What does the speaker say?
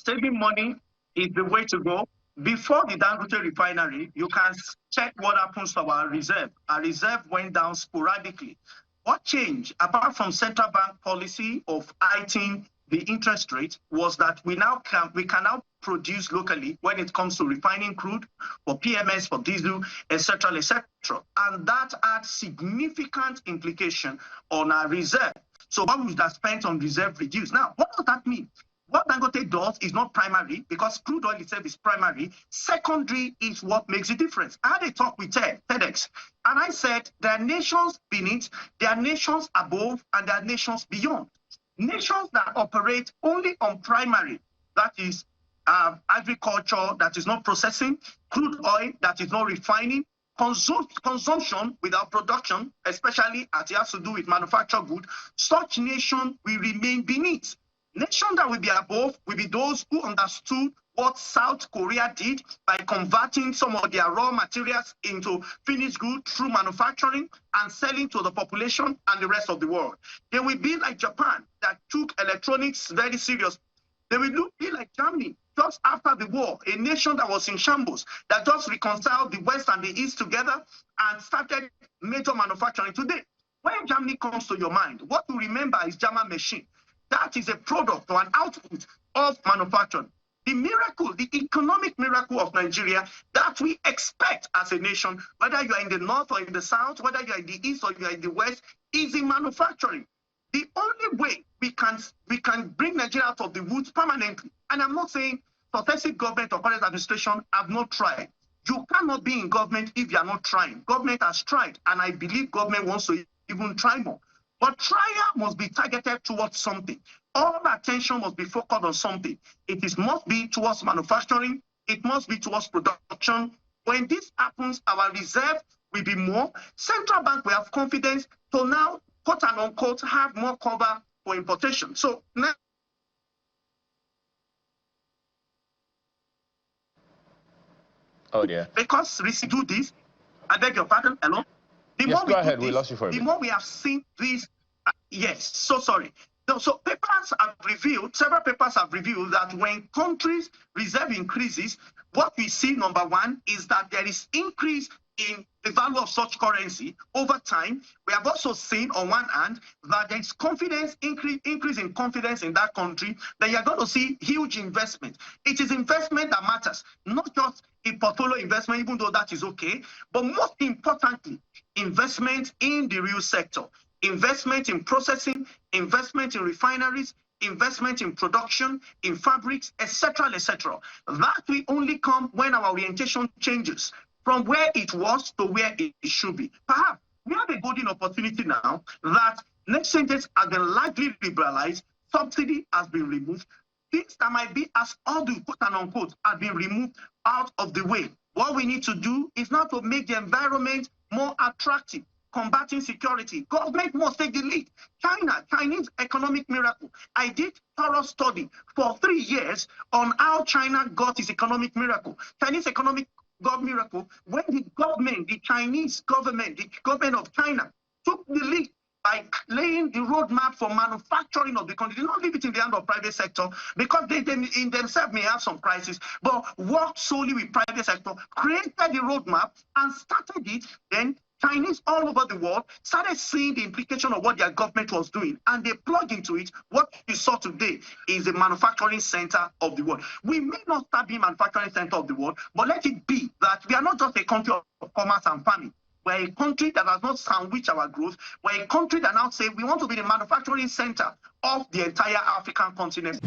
saving money is the way to go. Before the Dangote refinery, you can check what happens to our reserve. Our reserve went down sporadically. What changed, apart from central bank policy of hiking the interest rate, was that we can now produce locally when it comes to refining crude, for PMS, for diesel, etc., etc. And that had significant implication on our reserve. So what we would have spent on reserve reduced. Now, what does that mean? What Dangote does is not primary, because crude oil itself is primary. Secondary is what makes the difference. I had a talk with TEDx, and I said there are nations beneath, there are nations above, and there are nations beyond. Nations that operate only on primary, that is agriculture, that is not processing, crude oil, that is not refining, consumption without production, especially as it has to do with manufactured goods, such nation will remain beneath. Nations that will be above will be those who understood what South Korea did by converting some of their raw materials into finished goods through manufacturing and selling to the population and the rest of the world. They will be like Japan, that took electronics very serious. They will be like Germany, just after the war, a nation that was in shambles, that just reconciled the West and the East together and started major manufacturing. Today, when Germany comes to your mind, what you remember is German machine. That is a product or an output of manufacturing. The miracle, the economic miracle of Nigeria that we expect as a nation, whether you are in the north or in the south, whether you are in the east or you are in the west, is in manufacturing. The only way we can bring Nigeria out of the woods permanently, and I'm not saying successive government or current administration have not tried. You cannot be in government if you are not trying. Government has tried, and I believe government wants to even try more. But trial must be targeted towards something. All attention must be focused on something. Must be towards manufacturing. It must be towards production. When this happens, our reserve will be more. Central bank will have confidence to now, quote and unquote, have more cover for importation. So now, oh dear. Because we do this, I beg your pardon, hello? The yes, more we go ahead. This, we lost you for a bit. The more we have seen this, yes, so sorry. No, so several papers have revealed that when countries' reserve increases, what we see, number one, is that there is increase in the value of such currency over time. We have also seen, on one hand, that there is confidence, increase in confidence in that country, that you're going to see huge investment. It is investment that matters, not just a portfolio investment, even though that is okay, but most importantly, investment in the real sector, investment in processing, investment in refineries, investment in production, in fabrics, etc., etc. That will only come when our orientation changes from where it was to where it should be. Perhaps we have a golden opportunity now that next sentence has been largely liberalized, subsidy has been removed, things that might be as undue, quote and unquote, have been removed out of the way. What we need to do is now to make the environment more attractive, combating security. Government must take the lead. Chinese economic miracle. I did thorough study for 3 years on how China got its economic miracle. Chinese economic God miracle, when the Chinese government, the government of China took the lead by laying the roadmap for manufacturing of the country. They did not leave it in the hand of private sector, because they in themselves may have some crisis, but worked solely with private sector, created the roadmap and started it. Then Chinese all over the world started seeing the implication of what their government was doing, and they plugged into it. What you saw today is the manufacturing center of the world. We may not start being manufacturing center of the world, but let it be that we are not just a country of commerce and farming. We're a country that has not sandwiched our growth. We're a country that now say we want to be the manufacturing center of the entire African continent.